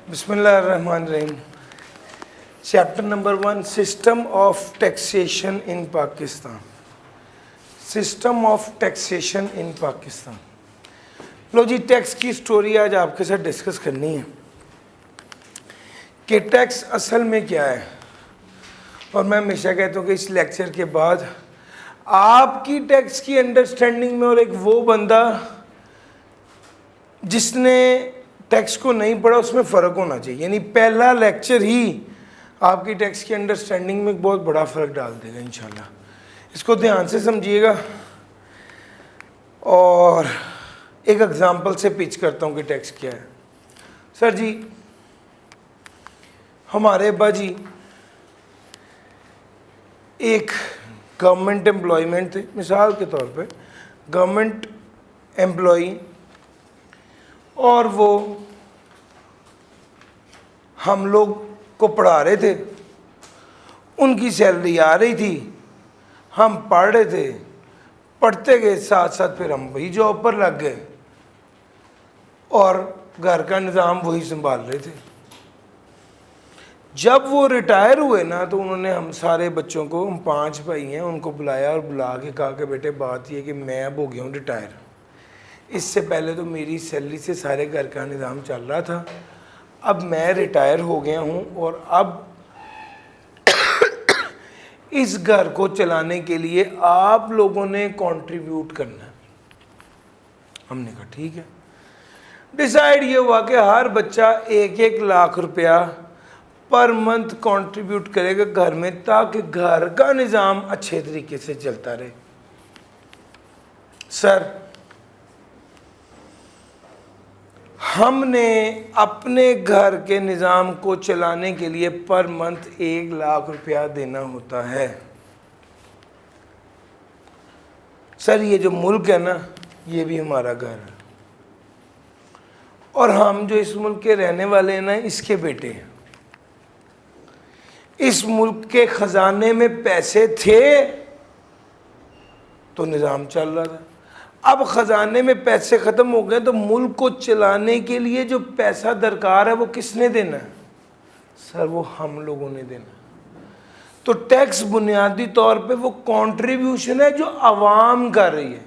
बिस्मिल्लाहिर्रहमानिर्रहीम। Chapter number 1, system of taxation in Pakistan. System of taxation in Pakistan. लो जी, tax की स्टोरी आज आपके साथ डिस्कस करनी है कि टैक्स असल में क्या है। और मैं हमेशा कहता हूँ कि इस लेक्चर के बाद आपकी टैक्स की अंडरस्टैंडिंग में और एक वो बंदा जिसने टैक्स को नहीं पढ़ा उसमें फ़र्क होना चाहिए। यानी पहला लेक्चर ही आपकी टैक्स की अंडरस्टैंडिंग में एक बहुत बड़ा फ़र्क डाल देगा इंशाल्लाह। इसको ध्यान से समझिएगा और एक एग्ज़ाम्पल से पिच करता हूँ कि टैक्स क्या है। सर जी, हमारे अब्बा जी एक गवर्नमेंट एम्प्लॉयमेंट थे, मिसाल के तौर पे गवर्नमेंट एम्प्लॉई, और वो हम लोग को पढ़ा रहे थे। उनकी सैलरी आ रही थी, हम पढ़ रहे थे, पढ़ते गए साथ साथ फिर हम वही जॉब पर लग गए और घर का निज़ाम वही संभाल रहे थे। जब वो रिटायर हुए ना, तो उन्होंने हम सारे बच्चों को, हम 5 भाई हैं, उनको बुलाया और बुला के कहा कि बेटे बात ये कि मैं अब हो गया हूँ रिटायर। इससे पहले तो मेरी सैलरी से सारे घर का निज़ाम चल रहा था, अब मैं रिटायर हो गया हूँ और अब इस घर को चलाने के लिए आप लोगों ने कंट्रीब्यूट करना है। हमने कहा ठीक है। डिसाइड ये हुआ कि हर बच्चा 1-1 लाख रुपया पर मंथ कंट्रीब्यूट करेगा घर में, ताकि घर का निज़ाम अच्छे तरीके से चलता रहे। सर, हमने अपने घर के निज़ाम को चलाने के लिए पर मंथ 1 लाख रुपया देना होता है। सर, ये जो मुल्क है ना, ये भी हमारा घर है और हम जो इस मुल्क के रहने वाले हैं ना, इसके बेटे हैं। इस मुल्क के ख़जाने में पैसे थे तो निज़ाम चल रहा था। अब ख़जाने में पैसे ख़त्म हो गए तो मुल्क को चलाने के लिए जो पैसा दरकार है वो किसने देना है? सर, वो हम लोगों ने देना है। तो टैक्स बुनियादी तौर पे वो कंट्रीब्यूशन है जो आवाम कर रही है।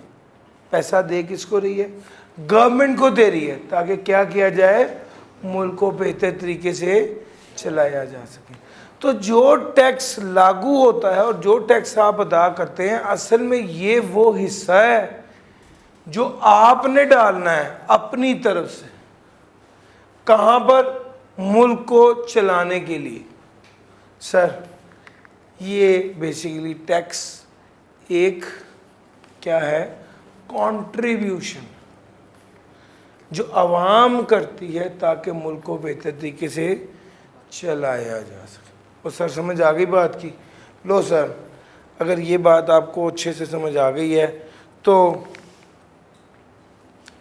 पैसा दे किसको रही है? गवर्नमेंट को दे रही है, ताकि क्या किया जाए, मुल्क को बेहतर तरीके से चलाया जा सके। तो जो टैक्स लागू होता है और जो टैक्स आप अदा करते हैं, असल में ये वो हिस्सा है जो आपने डालना है अपनी तरफ से। कहाँ पर? मुल्क को चलाने के लिए। सर, ये बेसिकली टैक्स एक क्या है? कंट्रीब्यूशन जो आवाम करती है ताकि मुल्क को बेहतर तरीके से चलाया जा सके। और सर, समझ आ गई बात की? लो सर, अगर ये बात आपको अच्छे से समझ आ गई है तो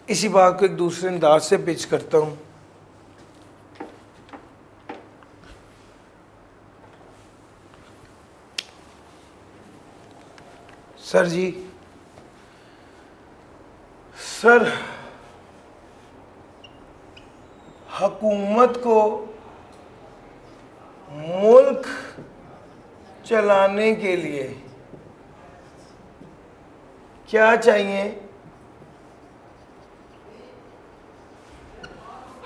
इसी बात को एक दूसरे अंदाज से पिच करता हूँ। सर जी, सर, हुकूमत को मुल्क चलाने के लिए क्या चाहिए?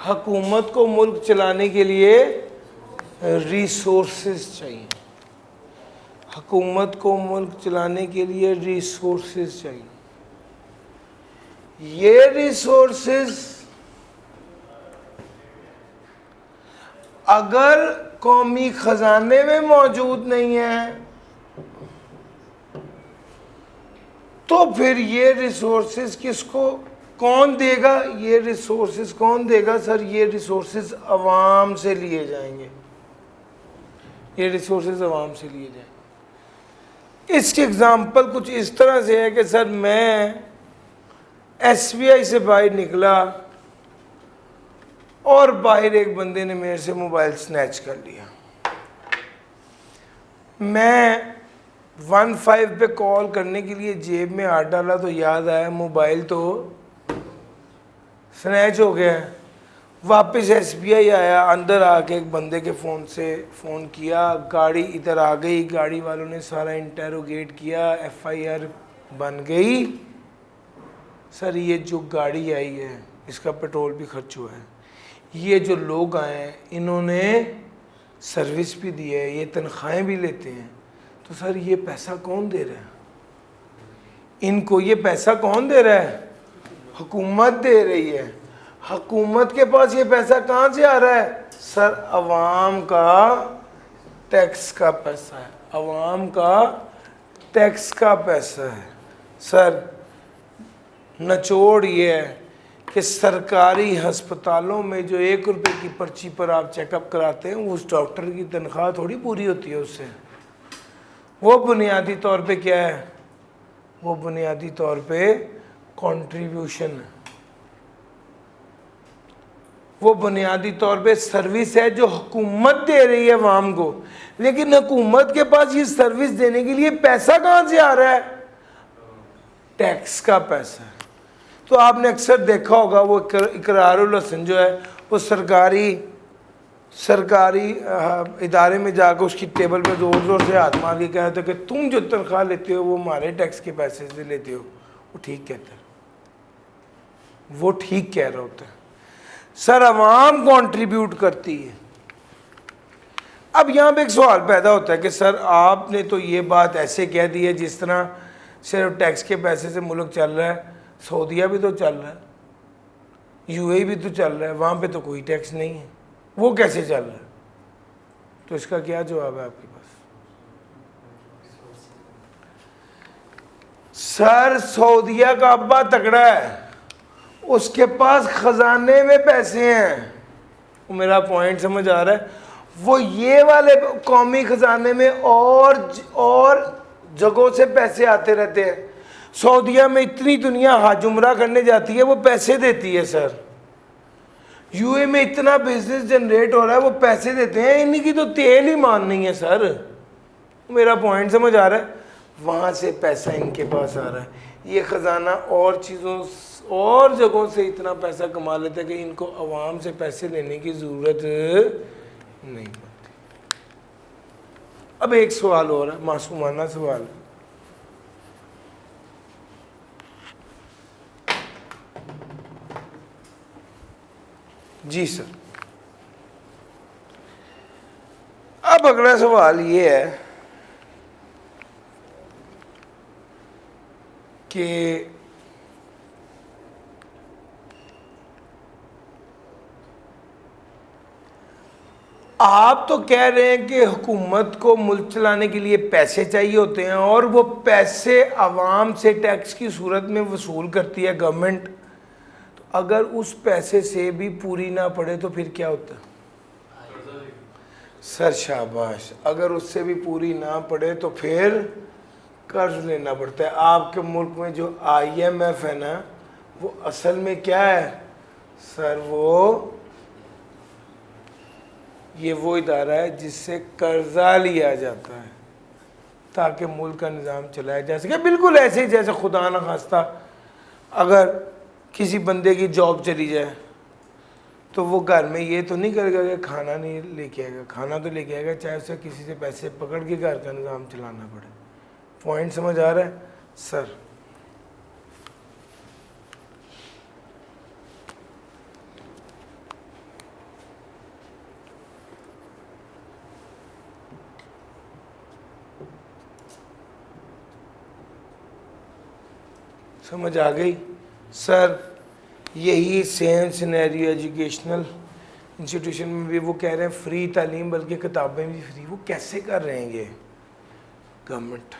हुकूमत को मुल्क चलाने के लिए रिसोर्सेज चाहिए। हुकूमत को मुल्क चलाने के लिए रिसोर्सेज चाहिए। ये रिसोर्सेज अगर कौमी ख़जाने में मौजूद नहीं है तो फिर ये रिसोर्सेज किसको, कौन देगा? ये रिसोर्सेज कौन देगा? सर, ये रिसोर्सेज अवाम से लिए जाएंगे। ये रिसोर्सेज अवाम से लिए जाएंगे। इसकी एग्ज़ाम्पल कुछ इस तरह से है कि सर, मैं SBI से बाहर निकला और बाहर एक बंदे ने मेरे से मोबाइल स्नैच कर लिया। मैं 15 पे कॉल करने के लिए जेब में हाथ डाला तो याद आया मोबाइल तो स्नैच हो गया है। वापस एसबीआई आया, अंदर आके एक बंदे के फ़ोन से फ़ोन किया, गाड़ी इधर आ गई, गाड़ी वालों ने सारा इंटेरोगेट किया, एफआईआर बन गई। सर ये जो गाड़ी आई है इसका पेट्रोल भी खर्च हुआ है, ये जो लोग आए हैं इन्होंने सर्विस भी दी है, ये तनख्वाहें भी लेते हैं, तो सर ये पैसा कौन दे रहा है इनको? ये पैसा कौन दे रहा है? हुकूमत दे रही है। हुकूमत के पास ये पैसा कहाँ से आ रहा है? सर अवाम का टैक्स का पैसा है, अवाम का टैक्स का पैसा है। सर निचोड़ ये है कि सरकारी हस्पतालों में जो 1 रुपये की पर्ची पर आप चेकअप कराते हैं, उस डॉक्टर की तनख्वाह थोड़ी पूरी होती है उससे। वो बुनियादी तौर पे क्या है? वो बुनियादी तौर पे कंट्रीब्यूशन है, वो बुनियादी तौर पे सर्विस है जो हुकूमत दे रही है अवाम को। लेकिन हुकूमत के पास ये सर्विस देने के लिए पैसा कहाँ से आ रहा है? टैक्स का पैसा है। तो आपने अक्सर देखा होगा वो इकरारुल हसन जो है वो सरकारी इदारे में जाकर उसकी टेबल पे ज़ोर ज़ोर से हाथ मार के कहते कि तुम जो तनख्वाह लेते हो वो हमारे टैक्स के पैसे से लेते हो। वो ठीक कहता है, वो ठीक कह रहा होता है। सर अवाम कंट्रीब्यूट करती है। अब यहाँ पे एक सवाल पैदा होता है कि सर आपने तो ये बात ऐसे कह दी है जिस तरह सिर्फ टैक्स के पैसे से मुल्क चल रहा है। सऊदीया भी तो चल रहा है, यूएई भी तो चल रहा है, वहाँ पे तो कोई टैक्स नहीं है, वो कैसे चल रहा है? तो इसका क्या जवाब है आपके पास? सर सऊदीया का अब्बा तगड़ा है, उसके पास खजाने में पैसे हैं। मेरा पॉइंट समझ आ रहा है? वो ये वाले कौमी खजाने में और जगहों से पैसे आते रहते हैं। सऊदीया में इतनी दुनिया हज उम्रा करने जाती है, वो पैसे देती है। सर यूए में इतना बिजनेस जनरेट हो रहा है, वो पैसे देते हैं। इन्हीं की तो तेल ही मान नहीं है। सर मेरा पॉइंट समझ आ रहा है? वहाँ से पैसा इनके पास आ रहा है। ये ख़जाना और चीज़ों और जगहों से इतना पैसा कमा लेते हैं कि इनको अवाम से पैसे लेने की ज़रूरत नहीं पड़ती। अब एक सवाल और है, मासूमाना सवाल है। जी सर, अब अगला सवाल ये है कि आप तो कह रहे हैं कि हुकूमत को मुल्क चलाने के लिए पैसे चाहिए होते हैं और वो पैसे आवाम से टैक्स की सूरत में वसूल करती है गवर्नमेंट। तो अगर उस पैसे से भी पूरी ना पड़े तो फिर क्या होता है? सर शाबाश, अगर उससे भी पूरी ना पड़े तो फिर कर्ज लेना पड़ता है। आपके मुल्क में जो IMF है ना, वो असल में क्या है सर? वो इदारा है जिससे कर्जा लिया जाता है ताकि मुल्क का निज़ाम चलाया जा सके। बिल्कुल ऐसे ही जैसे खुदा न खास्ता अगर किसी बंदे की जॉब चली जाए तो वो घर में ये तो नहीं करेगा कि खाना नहीं लेके आएगा, खाना तो लेके आएगा, चाहे उसे किसी से पैसे पकड़ के घर का निज़ाम चलाना पड़े। पॉइंट समझ आ रहा है सर? समझ आ गई सर? यही सेम सिनेरियो एजुकेशनल इंस्टीट्यूशन में भी वो कह रहे हैं फ्री तालीम, बल्कि किताबें भी फ्री। वो कैसे कर रहे हैं? ये गवर्नमेंट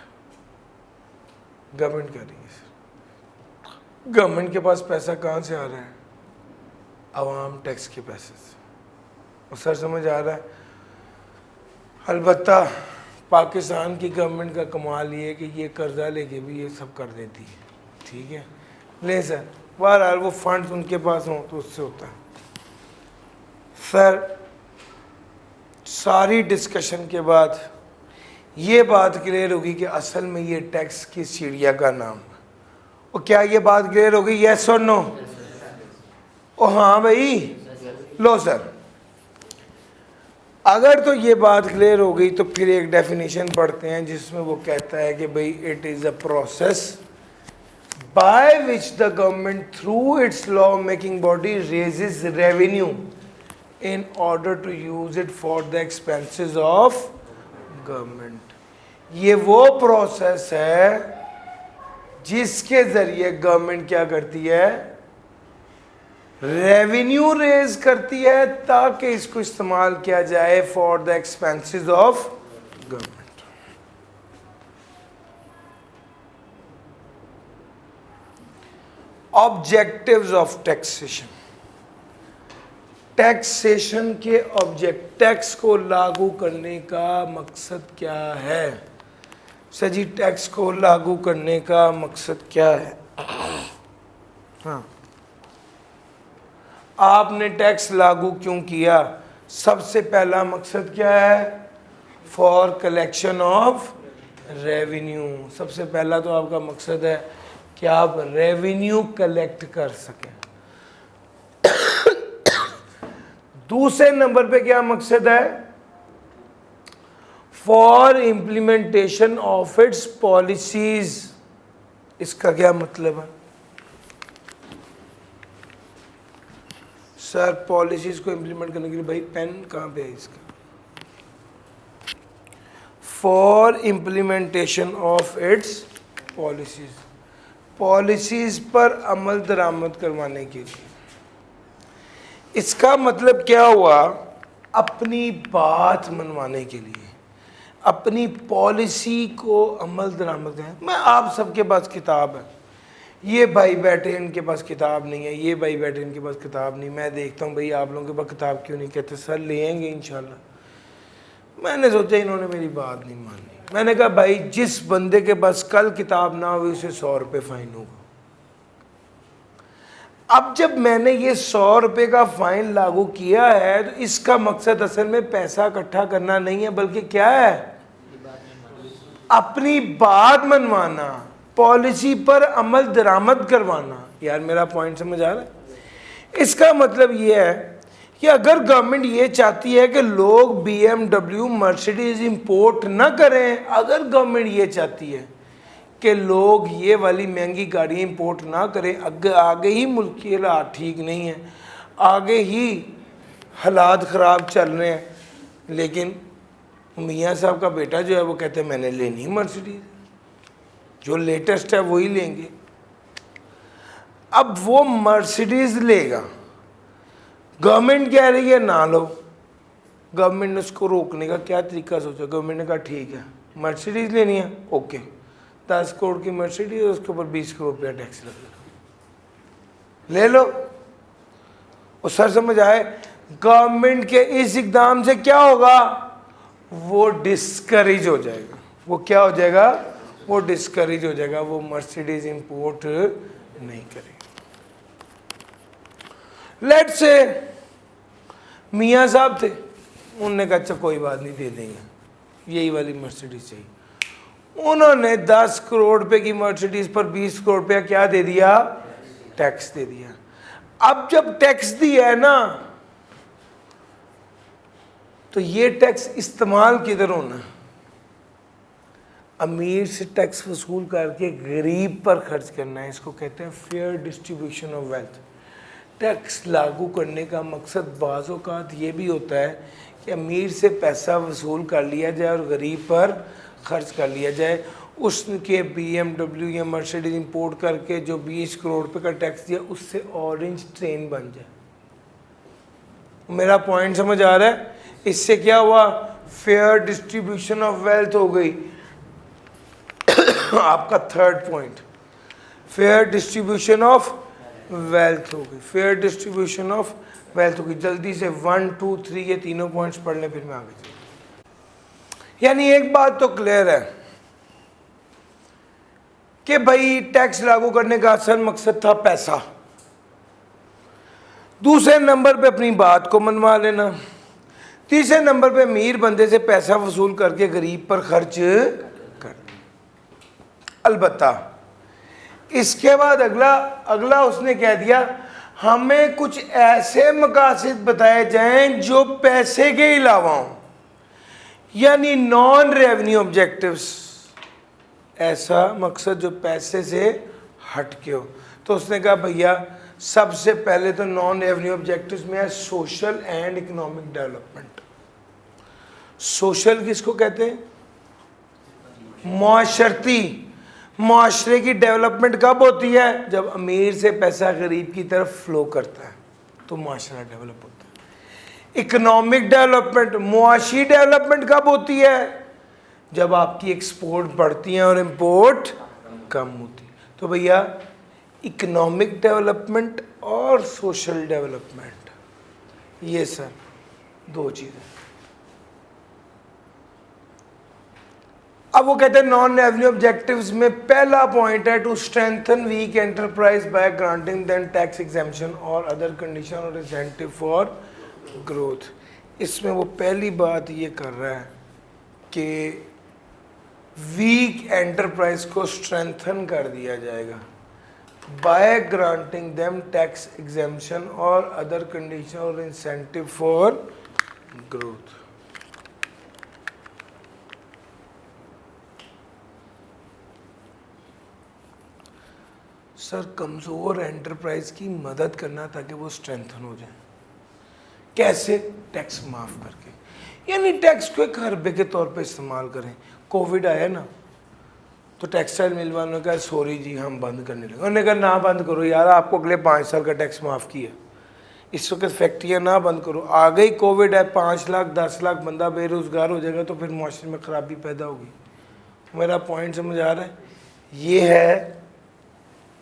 कर रही है सर। गवर्नमेंट के पास पैसा कहाँ से आ रहा है? आवाम टैक्स के पैसे से। और सर समझ आ रहा है? अलबत्ता पाकिस्तान की गवर्नमेंट का कमाल ये है कि ये कर्जा लेके भी ये सब कर देती है। ठीक है ले सर, बहरहाल वो फंड्स उनके पास हों तो उससे होता है। सर सारी डिस्कशन के बाद ये बात क्लियर होगी कि असल में ये टैक्स की सीढ़िया का नाम है। और क्या ये बात क्लियर होगी? यस और नो? ओ हाँ भाई, लो सर, अगर तो ये बात क्लियर हो गई तो फिर एक डेफिनेशन पढ़ते हैं जिसमें वो कहता है कि भाई it is a process by which the government through its law making body raises revenue in order to use it for the expenses of government. ये वो प्रोसेस है जिसके जरिए गवर्नमेंट क्या करती है, रेवेन्यू रेज करती है ताकि इसको इस्तेमाल किया जाए for the expenses of government. Objectives of taxation, taxation के ऑब्जेक्ट, टैक्स को लागू करने का मकसद क्या है सर जी, टैक्स को लागू करने का मकसद क्या है? हाँ, आपने टैक्स लागू क्यों किया? सबसे पहला मकसद क्या है? For collection of revenue. सबसे पहला तो आपका मकसद है कि आप रेवेन्यू कलेक्ट कर सकें। दूसरे नंबर पे क्या मकसद है? For implementation of its policies. इसका क्या मतलब है सर? पॉलिसीज को इम्प्लीमेंट करने के लिए, भाई पेन कहाँ पे है इसका? For implementation of its policies, policies पर अमल दरामद करवाने के लिए। इसका मतलब क्या हुआ? अपनी बात मनवाने के लिए, अपनी पॉलिसी को अमल दरामद करें। मैं आप सबके पास किताब है, ये भाई बैठे इनके पास किताब नहीं है, ये भाई बैठे इनके पास किताब नहीं। मैं देखता हूँ भाई आप लोगों के पास किताब क्यों नहीं? कहते सर लेंगे इंशाल्लाह। मैंने सोचा इन्होंने मेरी बात नहीं मानी। मैंने कहा भाई जिस बंदे के पास कल किताब ना हुई उसे 100 रुपये फाइन होगा। अब जब मैंने ये 100 रुपये का फाइन लागू किया है तो इसका मकसद असल में पैसा इकट्ठा करना नहीं है, बल्कि क्या है? अपनी बात मनवाना, पॉलिसी पर अमल दरामद करवाना। यार मेरा पॉइंट समझ आ रहा है? इसका मतलब ये है कि अगर गवर्नमेंट ये चाहती है कि लोग BMW मर्सिडीज इंपोर्ट ना करें, अगर गवर्नमेंट ये चाहती है कि लोग ये वाली महंगी गाड़ी इंपोर्ट ना करें, आगे ही मुल्क के हालात ठीक नहीं है, आगे ही हालात ख़राब चल रहे हैं, लेकिन मियाँ साहब का बेटा जो है वो कहते हैं मैंने लेनी मर्सिडीज, जो लेटेस्ट है वही लेंगे। अब वो मर्सिडीज लेगा, गवर्नमेंट कह रही है ना लो। गवर्नमेंट ने उसको रोकने का क्या तरीका सोचा? गवर्नमेंट ने कहा ठीक है मर्सिडीज लेनी है, ओके 10 करोड़ की मर्सिडीज, उसके ऊपर 20 करोड़ रुपया टैक्स लगेगा, ले लो। और सर समझ आए? गवर्नमेंट के इस इकदाम से क्या होगा? वो डिस्करेज हो जाएगा। वो क्या हो जाएगा? वो डिस्करेज हो जाएगा, वो मर्सिडीज इंपोर्ट नहीं करेगा। लेट्स से मियाँ साहब थे, उन्होंने कहा अच्छा कोई बात नहीं दे देंगे, यही वाली मर्सिडीज चाहिए। उन्होंने 10 करोड़ रुपए की मर्सिडीज पर 20 करोड़ रुपया क्या दे दिया? टैक्स दे दिया। अब जब टैक्स दिया है ना, तो ये टैक्स इस्तेमाल किधर होना? अमीर से टैक्स वसूल करके गरीब पर खर्च करना है। इसको कहते हैं fair distribution of wealth. Tax लागू करने का मकसद बाज़ औक़ात ये भी होता है कि अमीर से पैसा वसूल कर लिया जाए और गरीब पर खर्च कर लिया जाए। उसके BMW या मर्सिडीज इंपोर्ट करके जो 20 करोड़ रुपए का टैक्स दिया, उससे ऑरेंज ट्रेन बन जाए। मेरा पॉइंट समझ आ रहा है? इससे क्या हुआ? फेयर डिस्ट्रीब्यूशन ऑफ वेल्थ हो गई। आपका third point fair distribution of wealth हो गई। फेयर डिस्ट्रीब्यूशन ऑफ वेल्थ हो गई। जल्दी से 1, 2, 3 ये तीनों पॉइंट्स पढ़ लें, फिर मैं आगे चलूँ। यानी एक बात तो क्लियर है कि भाई टैक्स लागू करने का असल मकसद था पैसा। दूसरे नंबर पे अपनी बात को मनवा लेना। तीसरे नंबर पे अमीर बंदे से पैसा वसूल करके गरीब पर खर्च कर। अलबत्ता इसके बाद अगला उसने कह दिया हमें कुछ ऐसे मकासद बताए जाएं जो पैसे के अलावा हों, यानी नॉन रेवेन्यू ऑब्जेक्टिव्स, ऐसा मकसद जो पैसे से हट के हो। तो उसने कहा भैया सबसे पहले तो नॉन रेवेन्यू ऑब्जेक्टिव्स में है social and economic development. Social किसको कहते हैं? मुआशरती। मुआशरे की डेवलपमेंट कब होती है? जब अमीर से पैसा गरीब की तरफ फ्लो करता है तो मुआशरा डेवलप होता है। इकोनॉमिक डेवलपमेंट, मुआशी डेवलपमेंट कब होती है? जब आपकी एक्सपोर्ट बढ़ती है और इंपोर्ट कम होती है। तो भैया इकोनॉमिक डेवलपमेंट और सोशल डेवलपमेंट, ये सर दो चीज़ें। अब वो कहते हैं नॉन रेवेन्यू ऑब्जेक्टिव्स में पहला पॉइंट है to strengthen weak enterprise by granting them tax exemption और अदर कंडीशन और इंसेंटिव फॉर ग्रोथ। इसमें वो पहली बात ये कर रहा है कि वीक एंटरप्राइज को स्ट्रेंथन कर दिया जाएगा by granting them tax exemption और अदर कंडीशन और इंसेंटिव फॉर ग्रोथ। सर कमज़ोर एंटरप्राइज की मदद करना ताकि वो स्ट्रेंथन हो जाए। कैसे? टैक्स माफ़ करके, यानी टैक्स को एक हरबे के तौर पे इस्तेमाल करें। कोविड आया ना तो टेक्सटाइल मिल वालों ने कहा सॉरी जी हम बंद करने लगे। उन्होंने कहा ना बंद करो यार, आपको अगले 5 साल का टैक्स माफ़ किया, इस वक्त फैक्ट्रियाँ ना बंद करो। आ गई कोविड है, 5 लाख 10 लाख बंदा बेरोज़गार हो जाएगा तो फिर मुआशरे में ख़राबी पैदा होगी। मेरा पॉइंट समझ आ रहा है? ये है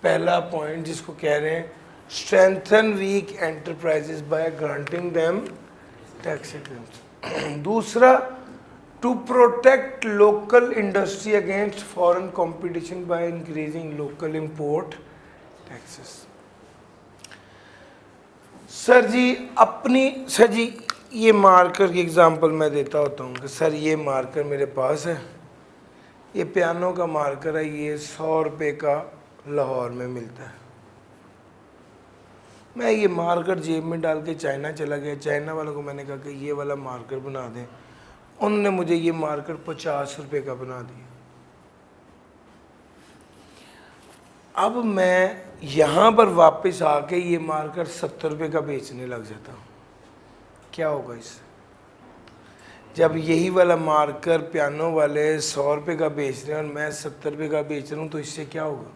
पहला पॉइंट जिसको कह रहे हैं strengthen weak enterprises by granting them tax exemption. दूसरा, to protect local industry against foreign competition by increasing local import taxes. Sir ji ये मार्कर की एग्जांपल मैं देता होता हूँ कि सर ये मार्कर मेरे पास है, ये पियानो का मार्कर है, ये 100 रुपये का लाहौर में मिलता है। मैं ये मार्कर जेब में डाल के चाइना चला गया। चाइना वालों को मैंने कहा कि ये वाला मार्कर बना दें, उन्होंने मुझे ये मार्कर 50 रुपये का बना दिया। अब मैं यहाँ पर वापस आके ये मार्कर 70 रुपये का बेचने लग जाता हूँ, क्या होगा इससे? जब यही वाला मार्कर पियानो वाले 100 रुपये का बेच रहे हैं और मैं 70 रुपये का बेच रहा हूँ तो इससे क्या होगा?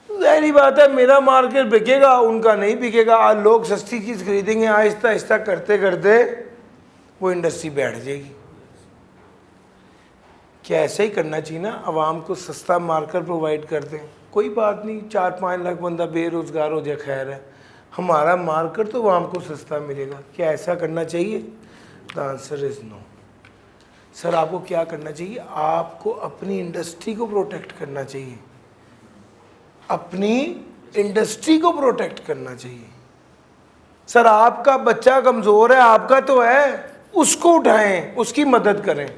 जाहिर बात है मेरा मार्केट बिकेगा, उनका नहीं बिकेगा। आज लोग सस्ती चीज़ खरीदेंगे, आहिस्ता आहिस्ता करते करते वो इंडस्ट्री बैठ जाएगी। क्या ऐसा ही करना चाहिए ना? आवाम को सस्ता मार्कर प्रोवाइड कर दें, कोई बात नहीं, 4-5 लाख बंदा बेरोज़गार हो जाए, खैर है, हमारा मार्कर तो आवाम को सस्ता मिलेगा। क्या ऐसा करना चाहिए? The answer is no. Sir आपको क्या करना चाहिए? आपको अपनी इंडस्ट्री को प्रोटेक्ट करना चाहिए, अपनी इंडस्ट्री को प्रोटेक्ट करना चाहिए। सर आपका बच्चा कमज़ोर है, आपका तो है, उसको उठाएं, उसकी मदद करें,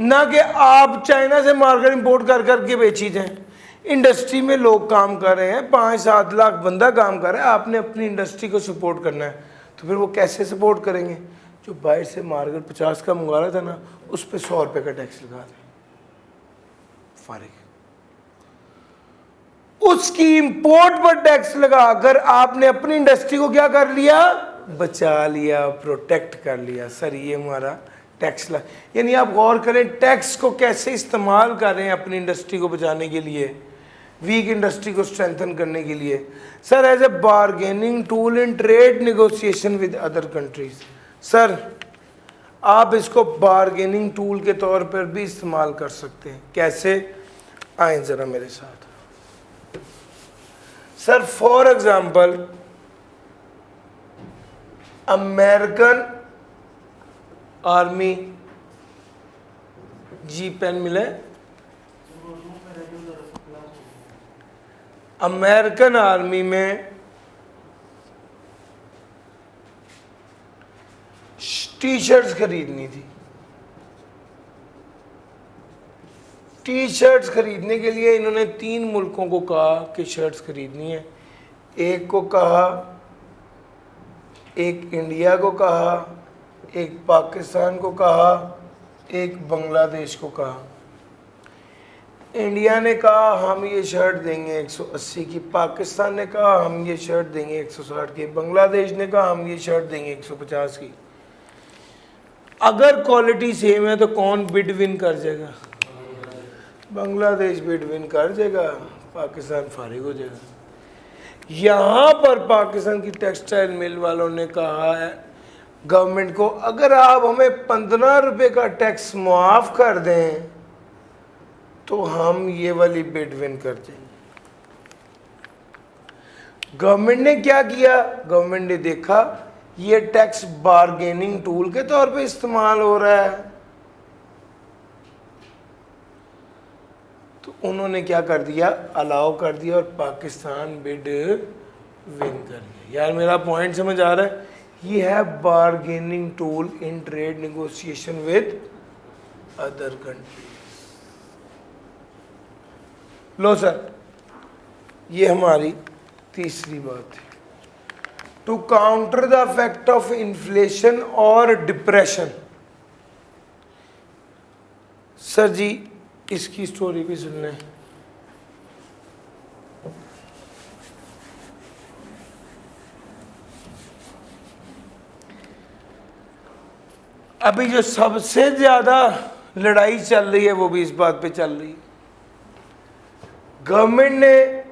ना कि आप चाइना से मार्कर इंपोर्ट कर करके बेची जाएं। इंडस्ट्री में लोग काम कर रहे हैं, 5-7 लाख बंदा काम कर रहा है, आपने अपनी इंडस्ट्री को सपोर्ट करना है। तो फिर वो कैसे सपोर्ट करेंगे? जो बाहर से मार्कर 50 का मंगवा रहा था ना, उस पर 100 रुपये का टैक्स लगा दें, फारिग। उसकी इंपोर्ट पर टैक्स लगाकर आपने अपनी इंडस्ट्री को क्या कर लिया? बचा लिया, प्रोटेक्ट कर लिया। सर ये हमारा टैक्स यानी आप गौर करें टैक्स को कैसे इस्तेमाल कर रहे हैं अपनी इंडस्ट्री को बचाने के लिए, वीक इंडस्ट्री को स्ट्रेंथन करने के लिए। Sir as a bargaining tool in trade negotiation with other countries. Sir आप इसको बार्गेनिंग टूल के तौर पर भी इस्तेमाल कर सकते हैं। कैसे? आए ज़रा मेरे साथ। Sir for example American army, जी पेन मिले, अमेरिकन आर्मी में टी शर्ट्स खरीदनी थी। टी शर्ट्स खरीदने के लिए इन्होंने 3 मुल्कों को कहा कि शर्ट्स खरीदनी है। एक को कहा, एक इंडिया को कहा, एक पाकिस्तान को कहा, एक बांग्लादेश को कहा। इंडिया ने कहा हम ये शर्ट देंगे 180 की, पाकिस्तान ने कहा हम ये शर्ट देंगे 160 की, बांग्लादेश ने कहा हम ये शर्ट देंगे 150 की। अगर क्वालिटी सेम है तो कौन बिड विन कर जाएगा? बांग्लादेश बिड विन कर जाएगा, पाकिस्तान फारिग हो जाएगा। यहाँ पर पाकिस्तान की टेक्सटाइल मिल वालों ने कहा है गवर्नमेंट को, अगर आप हमें 15 रुपये का टैक्स मुआफ़ कर दें तो हम ये वाली बिड विन कर देंगे। गवर्नमेंट ने क्या किया? गवर्नमेंट ने देखा ये टैक्स बार्गेनिंग टूल के तौर पे इस्तेमाल हो रहा है, तो उन्होंने क्या कर दिया? अलाउ कर दिया और पाकिस्तान बिड विन कर दिया। यार मेरा पॉइंट समझ आ रहा है? ये है bargaining tool in trade negotiation with other country. लो सर, ये हमारी तीसरी बात है, to counter the effect of inflation और डिप्रेशन। सर जी इसकी स्टोरी भी सुन लें। अभी जो सबसे ज्यादा लड़ाई चल रही है वो भी इस बात पे चल रही है, गवर्नमेंट ने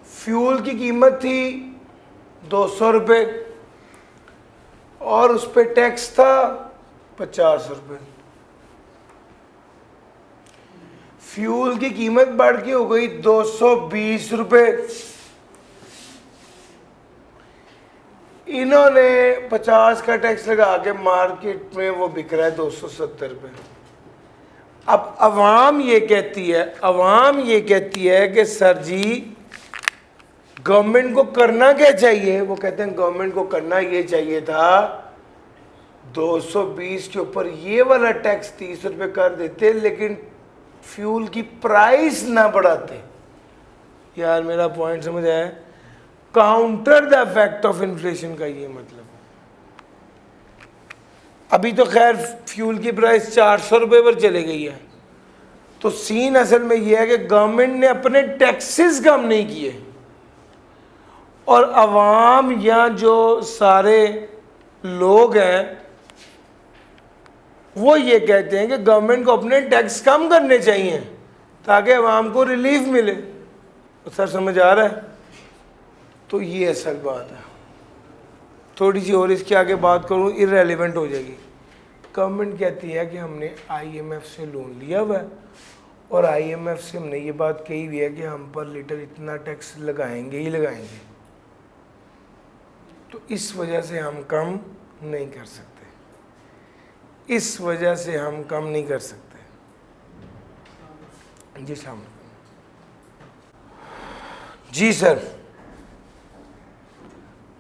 फ्यूल की कीमत थी 200 रुपये और उस पर टैक्स था 50 रुपये। फ्यूल की कीमत बढ़ के हो गई 220 रुपये। इन्होंने 50 का टैक्स लगा के मार्केट में वो बिक रहा है 270 रुपये। अब अवाम ये कहती है कि सर जी गवर्नमेंट को करना क्या चाहिए? वो कहते हैं गवर्नमेंट को करना ये चाहिए था 220 के ऊपर ये वाला टैक्स 30 रुपये कर देते, लेकिन फ्यूल की प्राइस ना बढ़ाते। यार मेरा पॉइंट समझ आया? Counter the effect of inflation का ये मतलब। अभी तो खैर फ्यूल की प्राइस 400 रुपये पर चले गई है, तो सीन असल में यह है कि गवर्नमेंट ने अपने टैक्सेस कम नहीं किए और अवाम या जो सारे लोग हैं वो ये कहते हैं कि गवर्नमेंट को अपने टैक्स कम करने चाहिए ताकि अवाम को रिलीफ मिले। तो सर समझ आ रहा है? तो ये असल बात है। थोड़ी सी और इसके आगे बात करूँ इररेलेवेंट हो जाएगी। गवर्नमेंट कहती है कि हमने आईएमएफ से लोन लिया हुआ है और आईएमएफ से हमने ये बात कही हुई है कि हम पर लीटर इतना टैक्स लगाएंगे ही लगाएंगे, तो इस वजह से हम कम नहीं कर सकते, इस वजह से हम कम नहीं कर सकते। जी साहब। जी सर,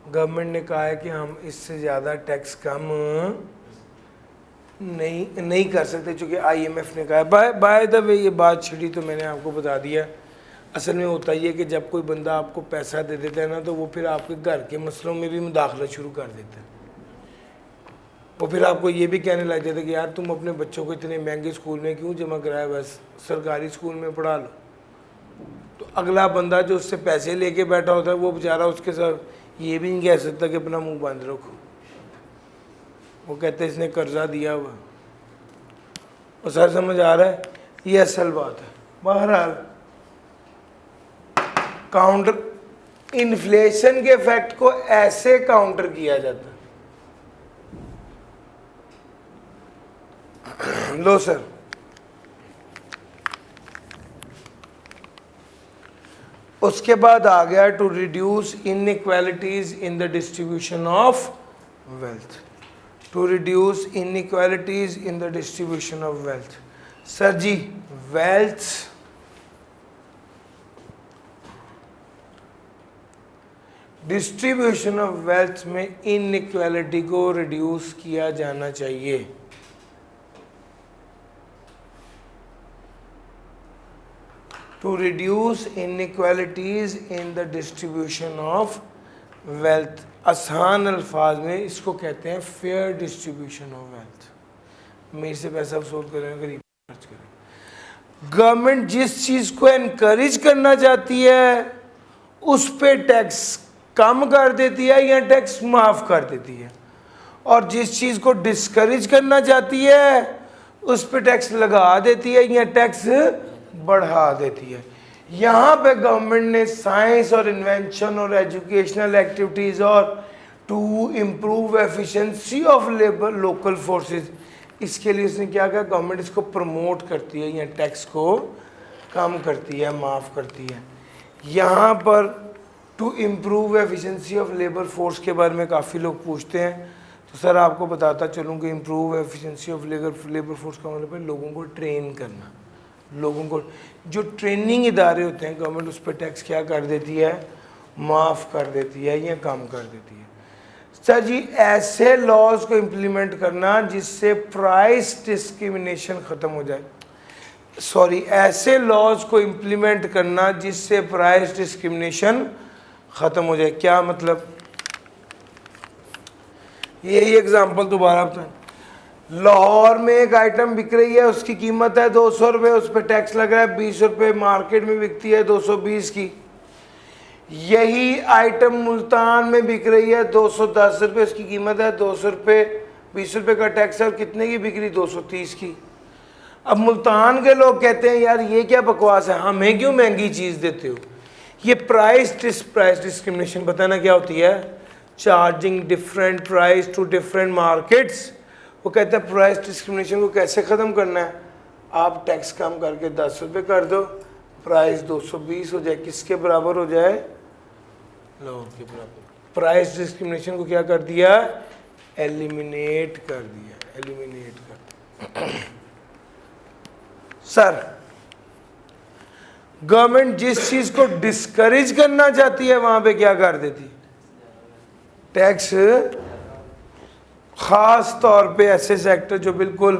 गवर्नमेंट ने कहा है कि हम इससे ज़्यादा टैक्स कम नहीं कर सकते, चूँकि आईएमएफ ने कहा है। बाय द वे ये बात छिड़ी तो मैंने आपको बता दिया। असल में होता ही है कि जब कोई बंदा आपको पैसा दे देता है ना, तो वो फिर आपके घर के मसलों में भी मुदाखलत शुरू कर देता है। वो फिर आपको ये भी कहने लग जाता है कि यार तुम अपने बच्चों को इतने महंगे स्कूल में क्यों जमा कराया, बस सरकारी स्कूल में पढ़ा लो। तो अगला बंदा जो उससे पैसे लेके बैठा होता है वो बेचारा उसके साथ ये भी नहीं कह सकता कि अपना मुंह बंद रखो। वो कहते हैं इसने कर्जा दिया हुआ। और सर समझ आ रहा है? ये असल बात है। बहरहाल काउंटर इन्फ्लेशन के इफेक्ट को ऐसे काउंटर किया जाता है। लो सर, उसके बाद आ गया to reduce inequalities in the distribution of wealth. To reduce inequalities in the distribution of wealth. Sir जी वेल्थ डिस्ट्रीब्यूशन ऑफ वेल्थ में इनइक्वालिटी को रिड्यूस किया जाना चाहिए। To reduce inequalities in the distribution of wealth. आसान अल्फाज में इसको कहते हैं फेयर डिस्ट्रीब्यूशन ऑफ वेल्थ। मेरे से पैसा वसूल करें, गरीब खर्च करें। गवर्नमेंट जिस चीज को एनकरेज करना चाहती है उस पे टैक्स कम कर देती है या टैक्स माफ कर देती है, और जिस चीज को डिस्करेज करना चाहती है उस पे टैक्स लगा देती है या टैक्स बढ़ा देती है। यहाँ पे गवर्नमेंट ने साइंस और इन्वेंशन और एजुकेशनल एक्टिविटीज और to improve efficiency of labour local forces, इसके लिए उसने क्या किया, गवर्नमेंट इसको प्रमोट करती है या टैक्स को कम करती है, माफ़ करती है। यहाँ पर to improve efficiency of labour force के बारे में काफ़ी लोग पूछते हैं, तो सर आपको बताता चलूँ कि improve efficiency of labour force का मतलब है लोगों को ट्रेन करना। लोगों को जो ट्रेनिंग इदारे होते हैं गवर्नमेंट उस पर टैक्स क्या कर देती है, माफ़ कर देती है या कम कर देती है। सर जी ऐसे लॉज को इम्प्लीमेंट करना जिससे प्राइस डिस्क्रिमिनेशन ख़त्म हो जाए, सॉरी ऐसे लॉज को इम्प्लीमेंट करना जिससे प्राइस डिस्क्रिमिनेशन ख़त्म हो जाए। क्या मतलब, यही एग्जांपल दोबारा बताएं। लाहौर में एक आइटम बिक रही है, उसकी कीमत है 200 रुपये, उस पर टैक्स लग रहा है 20 रुपये, मार्केट में बिकती है 220 की। यही आइटम मुल्तान में बिक रही है 210 रुपये, उसकी कीमत है 200 रुपये, 20 रुपये का टैक्स है, और कितने की बिक रही, 230 की। अब मुल्तान के लोग कहते हैं यार ये क्या बकवास है, हमें क्यों महंगी चीज़ देते हो। ये प्राइस डिस्क्रिमिनेशन बताना क्या होती है, charging different price to different markets. वो कहते हैं प्राइस डिस्क्रिमिनेशन को कैसे ख़त्म करना है, आप टैक्स कम करके 10 रुपये कर दो, प्राइस 220 हो जाए, किसके बराबर हो जाए, लाहौर के बराबर। प्राइस डिस्क्रिमिनेशन को क्या कर दिया, एलिमिनेट कर दिया, एलिमिनेट कर दिया। सर गवर्नमेंट जिस चीज को डिस्करेज करना चाहती है वहां पे क्या कर देती, टैक्स। खास तौर पे ऐसे सेक्टर जो बिल्कुल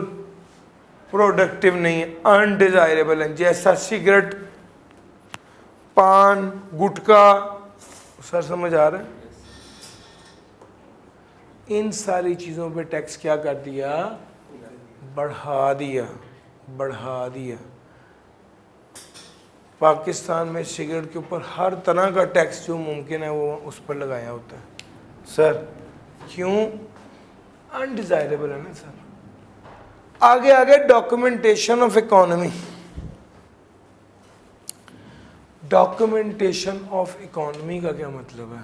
प्रोडक्टिव नहीं है, अनडिजायरेबल है, जैसा सिगरेट, पान, गुटखा, सर समझ आ रहा है, इन सारी चीज़ों पे टैक्स क्या कर दिया, बढ़ा दिया, बढ़ा दिया। पाकिस्तान में सिगरेट के ऊपर हर तरह का टैक्स जो मुमकिन है वो उस पर लगाया होता है। सर क्यों, अनडिजायरेबल है ना सर। आगे आगे documentation of economy, documentation of economy का क्या मतलब है,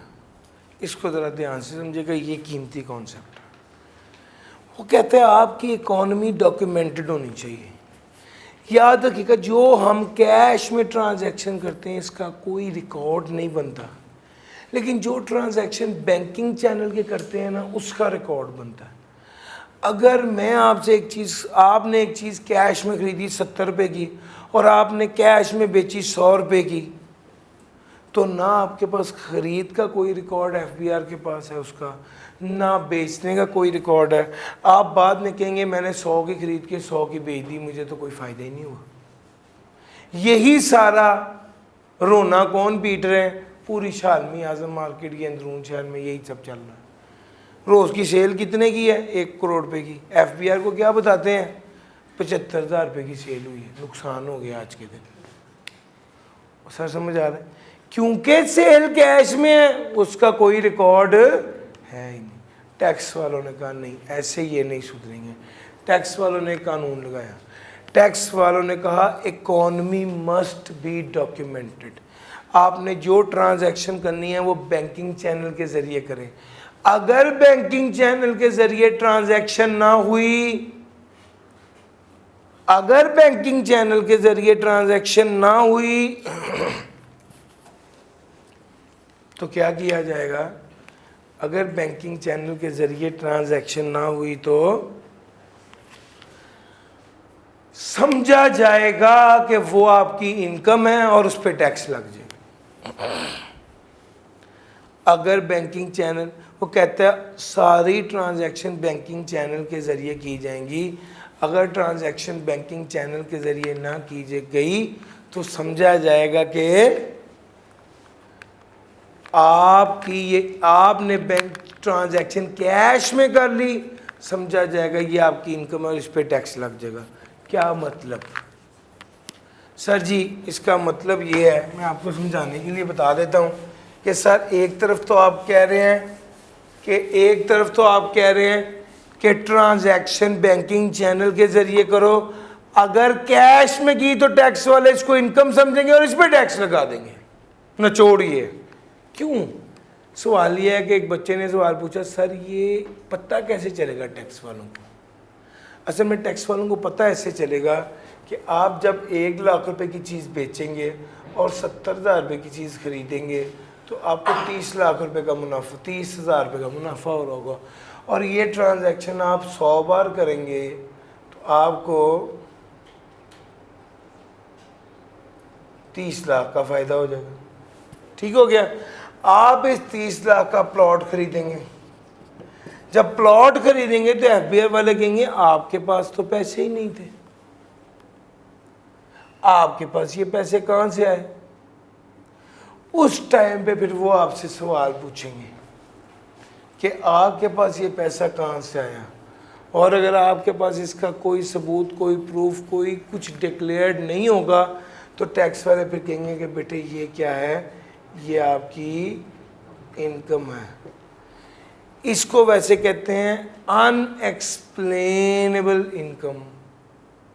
इसको ज़रा ध्यान से समझिएगा, ये कीमती कॉन्सेप्ट है। वो कहते हैं आपकी इकोनॉमी डॉक्यूमेंटेड होनी चाहिए। याद रखिएगा जो हम कैश में ट्रांजैक्शन करते हैं इसका कोई रिकॉर्ड नहीं बनता, लेकिन जो ट्रांजैक्शन बैंकिंग चैनल के करते हैं ना उसका रिकॉर्ड बनता है। अगर मैं आपसे एक चीज़, आपने एक चीज़ कैश में खरीदी 70 रुपये की और आपने कैश में बेची 100 रुपये की, तो ना आपके पास ख़रीद का कोई रिकॉर्ड FBR के पास है उसका, ना बेचने का कोई रिकॉर्ड है। आप बाद में कहेंगे मैंने 100 की खरीद के 100 की बेच दी, मुझे तो कोई फ़ायदा ही नहीं हुआ। यही सारा रोना कौन पीट रहे हैं, पूरी शालमी आज़म मार्केट के अंदरून शहर में यही सब चल रहा है। रोज़ की सेल कितने की है, 1 करोड़ रुपए की। FBR को क्या बताते हैं, 75,000 रुपये की सेल हुई है, नुकसान हो गया आज के दिन। सर समझ आ रहा है, क्योंकि सेल कैश में है उसका कोई रिकॉर्ड है ही नहीं। टैक्स वालों ने कहा नहीं, ऐसे ये नहीं सुधरेंगे। टैक्स वालों ने कानून लगाया, टैक्स वालों ने कहा इकोनॉमी मस्ट बी डॉक्यूमेंटेड। आपने जो ट्रांजैक्शन करनी है वो बैंकिंग चैनल के ज़रिए करें। अगर बैंकिंग चैनल के ज़रिए ट्रांजैक्शन ना हुई, अगर बैंकिंग चैनल के ज़रिए ट्रांजैक्शन ना हुई तो क्या किया जाएगा, अगर बैंकिंग चैनल के ज़रिए ट्रांजैक्शन ना हुई तो समझा जाएगा कि वो आपकी इनकम है और उस पर टैक्स लग जाए। अगर बैंकिंग चैनल, वो कहता है सारी ट्रांजैक्शन बैंकिंग चैनल के ज़रिए की जाएंगी, अगर ट्रांजैक्शन बैंकिंग चैनल के ज़रिए ना की गई तो समझा जाएगा कि आपकी ये आपने बैंक ट्रांजैक्शन कैश में कर ली, समझा जाएगा ये आपकी इनकम है और इस पर टैक्स लग जाएगा। क्या मतलब? सर जी इसका मतलब ये है, मैं आपको समझाने के लिए बता देता हूँ कि सर एक तरफ तो आप कह रहे हैं कि ट्रांजैक्शन बैंकिंग चैनल के ज़रिए करो, अगर कैश में की तो टैक्स वाले इसको इनकम समझेंगे और इस पर टैक्स लगा देंगे। नचोड़िए क्यों? सवाल ये है कि एक बच्चे ने सवाल पूछा, सर ये पता कैसे चलेगा टैक्स वालों को? असल में टैक्स वालों को पता ऐसे चलेगा कि आप जब 1 लाख रुपए की चीज़ बेचेंगे और 70,000 रुपये की चीज़ खरीदेंगे तो आपको 30 लाख रुपए का मुनाफा, 30,000 रुपये का मुनाफा हो रहा होगा, और ये ट्रांजैक्शन आप 100 बार करेंगे तो आपको 30 लाख का फ़ायदा हो जाएगा। ठीक हो गया? आप इस 30 लाख का प्लॉट खरीदेंगे, जब प्लॉट खरीदेंगे तो एफबीआई वाले कहेंगे आपके पास तो पैसे ही नहीं थे, आपके पास ये पैसे कहाँ से आए? उस टाइम पे फिर वो आपसे सवाल पूछेंगे कि आपके पास ये पैसा कहाँ से आया, और अगर आपके पास इसका कोई सबूत, कोई प्रूफ, कोई कुछ डिक्लेयर्ड नहीं होगा तो टैक्स वाले फिर कहेंगे कि बेटे ये क्या है, ये आपकी इनकम है। इसको वैसे कहते हैं अनएक्सप्लेनेबल इनकम।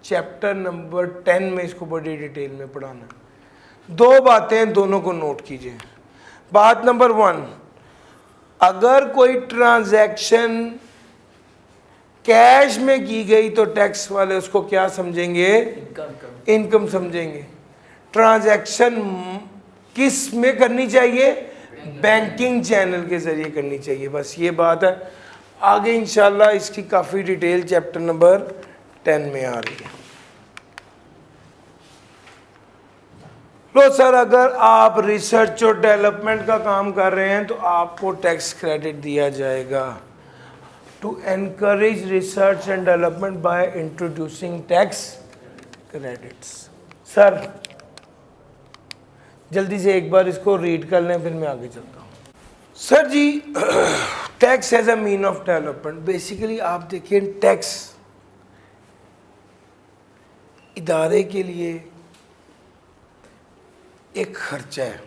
चैप्टर नंबर 10 में इसको बड़ी डिटेल में पढ़ाना। 2 बातें दोनों को नोट कीजिए। बात नंबर 1, अगर कोई ट्रांजैक्शन कैश में की गई तो टैक्स वाले उसको क्या समझेंगे? इनकम समझेंगे। ट्रांजैक्शन किस में करनी चाहिए? बैंकिंग चैनल के जरिए करनी चाहिए। बस ये बात है। आगे इंशाल्लाह इसकी काफ़ी डिटेल चैप्टर नंबर 10 में आ रही है। लो सर, अगर आप रिसर्च और डेवलपमेंट का काम कर रहे हैं तो आपको टैक्स क्रेडिट दिया जाएगा। To encourage research and development by introducing tax credits. Sir जल्दी से एक बार इसको रीड कर लें, फिर मैं आगे चलता हूँ। सर जी tax as a mean of development. Basically आप देखिए, टैक्स इदारे के लिए एक खर्चा है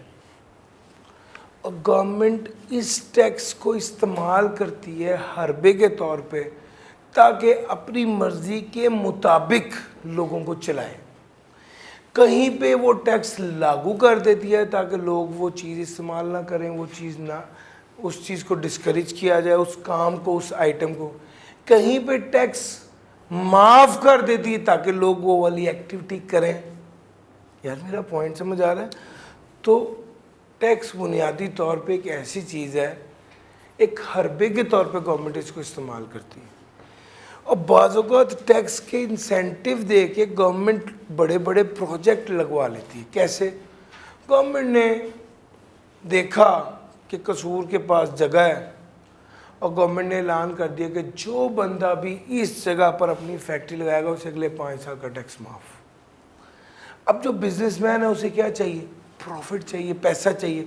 और गवर्नमेंट इस टैक्स को इस्तेमाल करती है हरबे के तौर पे ताकि अपनी मर्जी के मुताबिक लोगों को चलाए। कहीं पे वो टैक्स लागू कर देती है ताकि लोग वो चीज़ इस्तेमाल ना करें, वो चीज़ ना, उस चीज़ को डिस्करेज किया जाए, उस काम को, उस आइटम को। कहीं पे टैक्स माफ़ कर देती है ताकि लोग वो वाली एक्टिविटी करें। यार मेरा पॉइंट समझ आ रहा है? तो टैक्स बुनियादी तौर पे एक ऐसी चीज़ है, एक हरबे के तौर पे गवर्नमेंट इसको इस्तेमाल करती है। और बाज़ औक़ात टैक्स के इंसेंटिव दे के गवर्नमेंट बड़े बड़े प्रोजेक्ट लगवा लेती है। कैसे? गवर्नमेंट ने देखा कि कसूर के पास जगह है और गवर्नमेंट ने ऐलान कर दिया कि जो बंदा भी इस जगह पर अपनी फैक्ट्री लगाएगा उसे अगले 5 साल का टैक्स माफ़। अब जो बिजनेसमैन है उसे क्या चाहिए? प्रॉफिट चाहिए, पैसा चाहिए।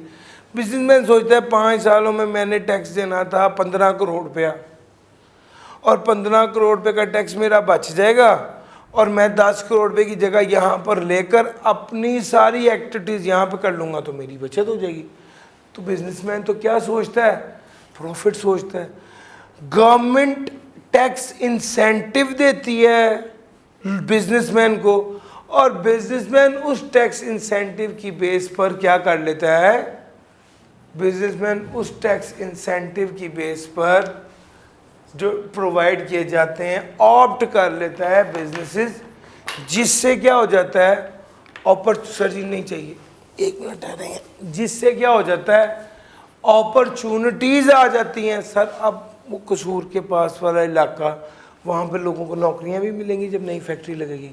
बिजनेसमैन सोचता है 5 सालों में मैंने टैक्स देना था 15 करोड़ रुपया, और 15 करोड़ रुपये का टैक्स मेरा बच जाएगा और मैं 10 करोड़ रुपये की जगह यहाँ पर लेकर अपनी सारी एक्टिविटीज़ यहाँ पर कर लूँगा तो मेरी बचत हो जाएगी। तो बिजनेसमैन तो क्या सोचता है? प्रॉफिट सोचता है। गवर्नमेंट टैक्स इंसेंटिव देती है बिजनेसमैन को और बिजनेसमैन उस टैक्स इंसेंटिव की बेस पर क्या कर लेता है? बिजनेसमैन उस टैक्स इंसेंटिव की बेस पर जो प्रोवाइड किए जाते हैं ऑप्ट कर लेता है बिजनेसेस, जिससे क्या हो जाता है? सर नहीं चाहिए, 1 मिनट आ रहे हैं। जिससे क्या हो जाता है? अपॉर्चुनिटीज़ आ जाती हैं। सर अब वो कसूर के पास वाला इलाका, वहाँ पे लोगों को नौकरियाँ भी मिलेंगी जब नई फैक्ट्री लगेगी,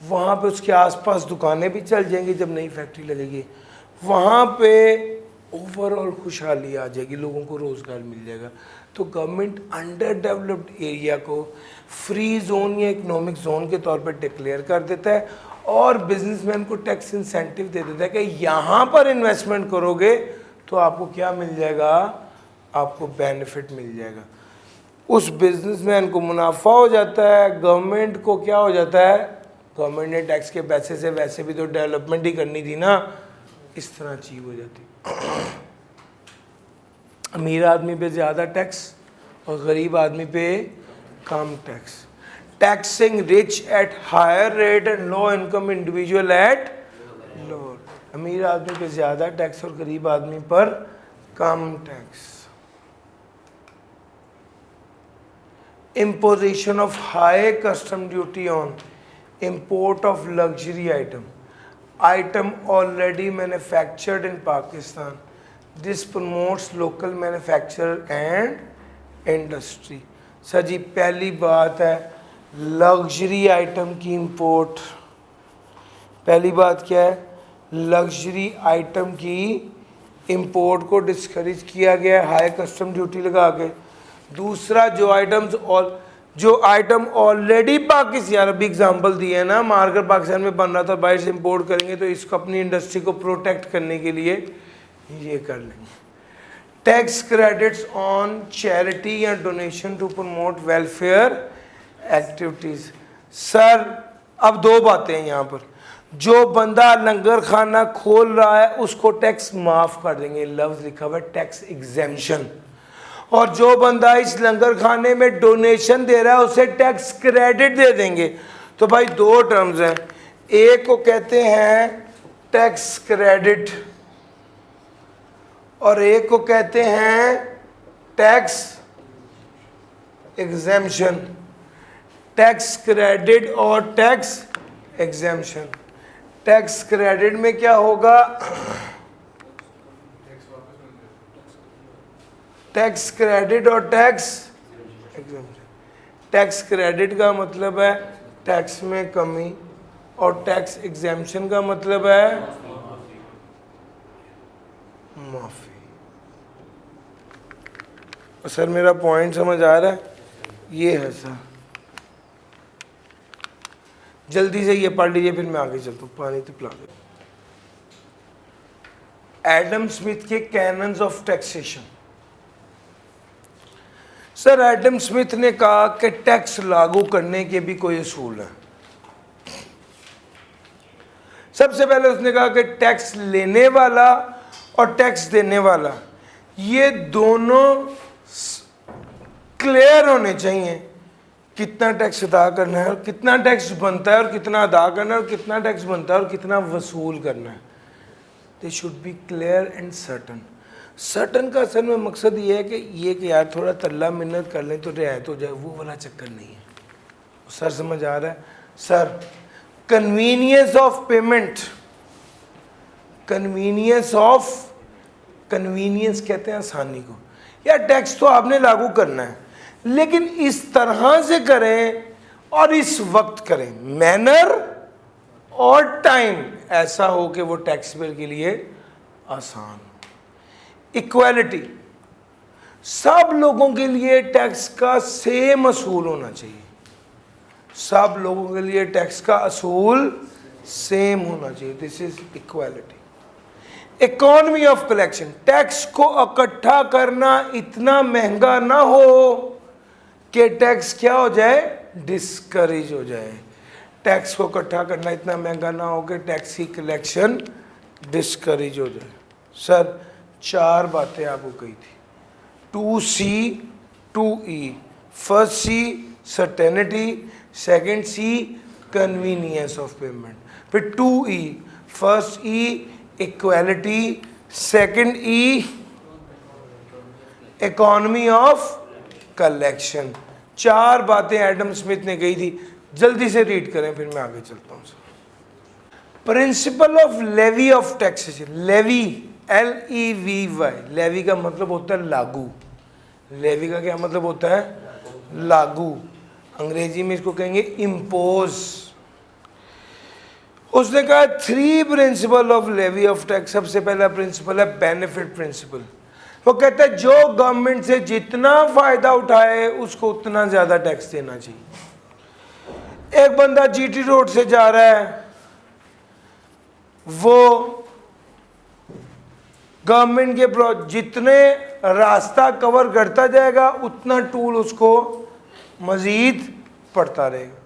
वहाँ पे उसके आसपास दुकानें भी चल जाएंगी जब नई फैक्ट्री लगेगी, वहाँ पे ओवरऑल खुशहाली आ जाएगी, लोगों को रोज़गार मिल जाएगा। तो गवर्नमेंट अंडर डेवलप्ड एरिया को फ्री जोन या इकोनॉमिक जोन के तौर पर डिक्लेयर कर देता है और बिजनेसमैन को टैक्स इंसेंटिव दे देता है कि यहाँ पर इन्वेस्टमेंट करोगे तो आपको क्या मिल जाएगा, आपको बेनिफिट मिल जाएगा। उस बिजनेसमैन को मुनाफा हो जाता है, गवर्नमेंट को क्या हो जाता है, गवर्नमेंट ने टैक्स के पैसे से वैसे भी तो डेवलपमेंट ही करनी थी ना, इस तरह अचीव हो जाती। अमीर आदमी पे ज़्यादा टैक्स और गरीब आदमी पे कम tax. Taxing rich at higher rate and low income individual at lower. अमीर आदमी पे ज़्यादा टैक्स और गरीब आदमी पर कम tax. Imposition of high custom duty on import of luxury item already manufactured in Pakistan. This promotes local manufacture and industry. Sir ji पहली बात है लग्जरी आइटम की इंपोर्ट। पहली बात क्या है, लग्जरी आइटम की इंपोर्ट को डिस्करेज किया गया हाई कस्टम ड्यूटी लगा के। दूसरा जो आइटम ऑलरेडी पाकिस्तान, यार अभी एग्जांपल दिए है ना, मार्कर पाकिस्तान में बन रहा था, बाहर से इंपोर्ट करेंगे तो इसको अपनी इंडस्ट्री को प्रोटेक्ट करने के लिए ये कर लेंगे। टैक्स क्रेडिट्स ऑन चैरिटी या donation to promote welfare activities. Sir अब दो बातें हैं यहाँ पर, जो बंदा लंगर खाना खोल रहा है उसको टैक्स माफ कर देंगे, लफ्ज लिखा हुआ है टैक्स एग्जेम्पशन, और जो बंदा इस लंगर खाने में डोनेशन दे रहा है उसे टैक्स क्रेडिट दे देंगे। तो भाई दो टर्म्स हैं, एक को कहते हैं टैक्स क्रेडिट और एक को कहते हैं टैक्स एग्जेम्पशन। टैक्स क्रेडिट और टैक्स एग्जेम्पशन। टैक्स क्रेडिट में क्या होगा, टैक्स क्रेडिट और टैक्स एग्जेम्पशन। टैक्स क्रेडिट का मतलब है टैक्स में कमी और टैक्स एग्जेम्पशन का मतलब है माफी। सर मेरा पॉइंट समझ आ रहा है, ये है सर, जल्दी से ये पढ़ लीजिए फिर मैं आगे चलता हूँ, पानी तो पिला दे। एडम स्मिथ के cannons of taxation. Sir Adam Smith ने कहा कि टैक्स लागू करने के भी कोई असूल है। सबसे पहले उसने कहा कि टैक्स लेने वाला और टैक्स देने वाला ये दोनों क्लियर होने चाहिए, कितना टैक्स अदा करना है और कितना टैक्स बनता है और कितना अदा करना है और कितना टैक्स बनता है और कितना वसूल करना है। They should be clear and certain. Certain का असल में मकसद ये है कि यार थोड़ा तल्ला मिन्नत कर लें तो रियायत हो जाए, वो वाला चक्कर नहीं है। सर समझ आ रहा है sir? Convenience of payment, convenience कहते हैं आसानी को। यार टैक्स तो आपने लागू करना है लेकिन इस तरह से करें और इस वक्त करें, मैनर और टाइम ऐसा हो कि वो टैक्स पेयर के लिए आसान। इक्वालिटी, सब लोगों के लिए टैक्स का सेम असूल होना चाहिए, सब लोगों के लिए टैक्स का असूल सेम होना चाहिए, this is equality. Economy of collection, tax को इकट्ठा करना इतना महंगा ना हो कि टैक्स क्या हो जाए, डिस्करेज हो जाए। टैक्स को इकट्ठा करना इतना महंगा ना हो कि टैक्स की कलेक्शन डिस्करेज हो जाए। सर 4 बातें आपको कही थी, 2C 2E। First C certainty, second C convenience of payment, फिर 2E। First E equality, second E economy of collection. 4 बातें एडम स्मिथ ने कही थी, जल्दी से रीड करें फिर मैं आगे चलता हूँ। Principle of levy of taxation. Levy LEVY, levy का मतलब होता है लागू। लेवी का क्या मतलब होता है, लागू। अंग्रेजी में इसको कहेंगे इम्पोज। उसने कहा 3 principle of levy of tax. सबसे पहला प्रिंसिपल है बेनिफिट प्रिंसिपल। वो कहता है जो गवर्नमेंट से जितना फायदा उठाए उसको उतना ज्यादा टैक्स देना चाहिए। एक बंदा GT रोड से जा रहा है, वो गवर्नमेंट के जितने रास्ता कवर करता जाएगा उतना टूल उसको मजीद पड़ता रहेगा।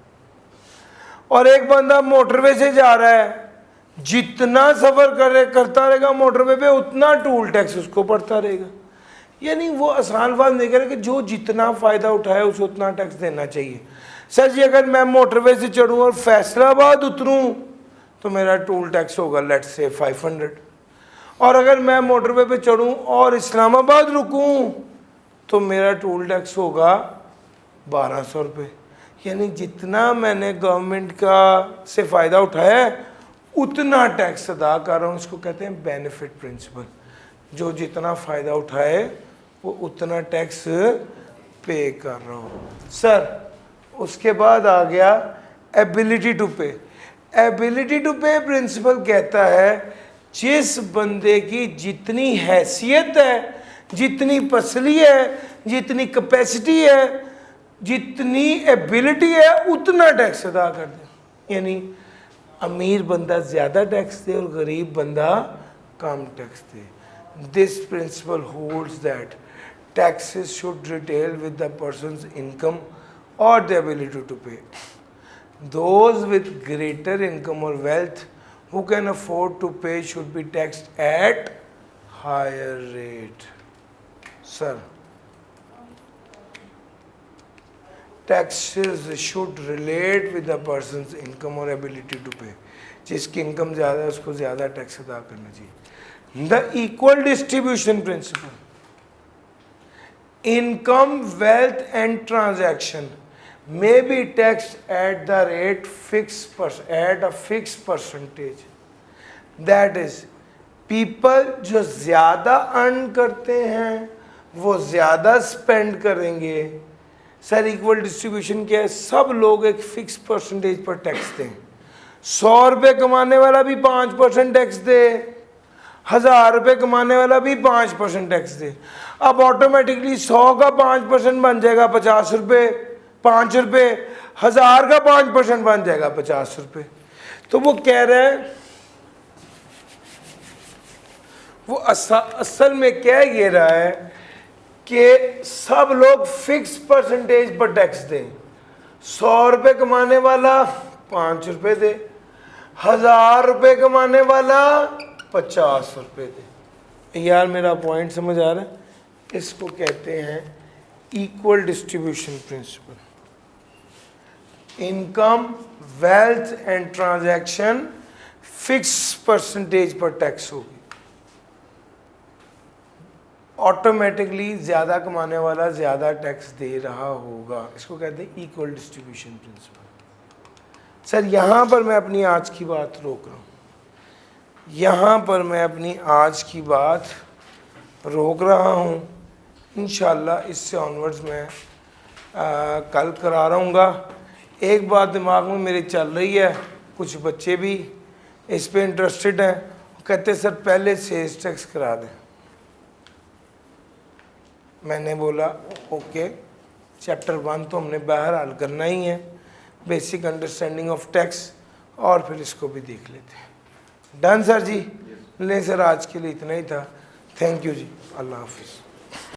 और एक बंदा मोटरवे से जा रहा है, जितना सफ़र करता रहेगा मोटरवे पे उतना टूल टैक्स उसको पड़ता रहेगा। यानी वो आसान बात नहीं करे कि जो जितना फ़ायदा उठाए उसे उतना टैक्स देना चाहिए। सर जी अगर मैं मोटरवे से चढ़ूँ और फैसलाबाद उतरूँ तो मेरा टूल टैक्स होगा लेट्स से 500, और अगर मैं मोटरवे पे चढ़ूँ और इस्लामाबाद रुकूँ तो मेरा टूल टैक्स होगा 1200 रुपये। यानी जितना मैंने गवर्नमेंट का से फ़ायदा उठाया है उतना टैक्स अदा कर रहा हूँ। इसको कहते हैं बेनिफिट प्रिंसिपल। जो जितना फ़ायदा उठाए वो उतना टैक्स पे कर रहा हूँ। सर उसके बाद आ गया एबिलिटी टू पे। एबिलिटी टू पे प्रिंसिपल कहता है जिस बंदे की जितनी हैसियत है, जितनी पसली है, जितनी कैपेसिटी है, जितनी एबिलिटी है उतना टैक्स अदा कर दे। यानी अमीर बंदा ज़्यादा टैक्स दे और गरीब बंदा कम टैक्स दे। This principle holds that taxes should retail with the person's income or the ability to pay. Those with greater income or wealth who can afford to pay should be taxed at higher rate. Sir, taxes should relate with the person's income or ability to pay. जिसकी income ज़्यादा है उसको ज़्यादा tax अदा करना चाहिए। The equal distribution principle. Income, wealth and transaction may be taxed at the rate at a fixed percentage. That is, people जो ज़्यादा अर्न करते हैं वो ज़्यादा स्पेंड करेंगे। सर इक्वल डिस्ट्रीब्यूशन क्या है? सब लोग एक फिक्स परसेंटेज पर टैक्स दें। 100 रुपये कमाने वाला भी 5% टैक्स दे, 1000 रुपये कमाने वाला भी 5% टैक्स दे। अब ऑटोमेटिकली 100 का 5% बन जाएगा 50 रुपये, 5 रुपये, 1000 का 5% बन जाएगा 50 रुपये। तो वो कह रहे हैं वो असल में कह ये रहा है कि सब लोग फिक्स परसेंटेज पर टैक्स दें। 100 रुपये कमाने वाला 5 रुपये दे, 1000 रुपये कमाने वाला 50 रुपये दे। यार मेरा पॉइंट समझ आ रहा है? इसको कहते हैं equal distribution principle. Income, wealth and transaction fix percentage पर टैक्स होगी। ऑटोमेटिकली ज़्यादा कमाने वाला ज़्यादा टैक्स दे रहा होगा। इसको कहते हैं इक्वल डिस्ट्रीब्यूशन प्रिंसिपल। सर यहाँ पर मैं अपनी आज की बात रोक रहा हूँ, यहाँ पर मैं अपनी आज की बात रोक रहा हूँ। इंशाल्लाह इससे ऑनवर्ड्स मैं कल करा रहूँगा। एक बात दिमाग में मेरे चल रही है, कुछ बच्चे भी इस पे इंटरेस्टेड हैं, कहते सर पहले सेल्स टैक्स करा दें। मैंने बोला ओके, चैप्टर 1 तो हमने बहरहाल करना ही है, बेसिक अंडरस्टैंडिंग ऑफ टैक्स, और फिर इसको भी देख लेते हैं। डन सर जी? ले सर आज के लिए इतना ही था। थैंक यू जी, अल्लाह हाफिज़।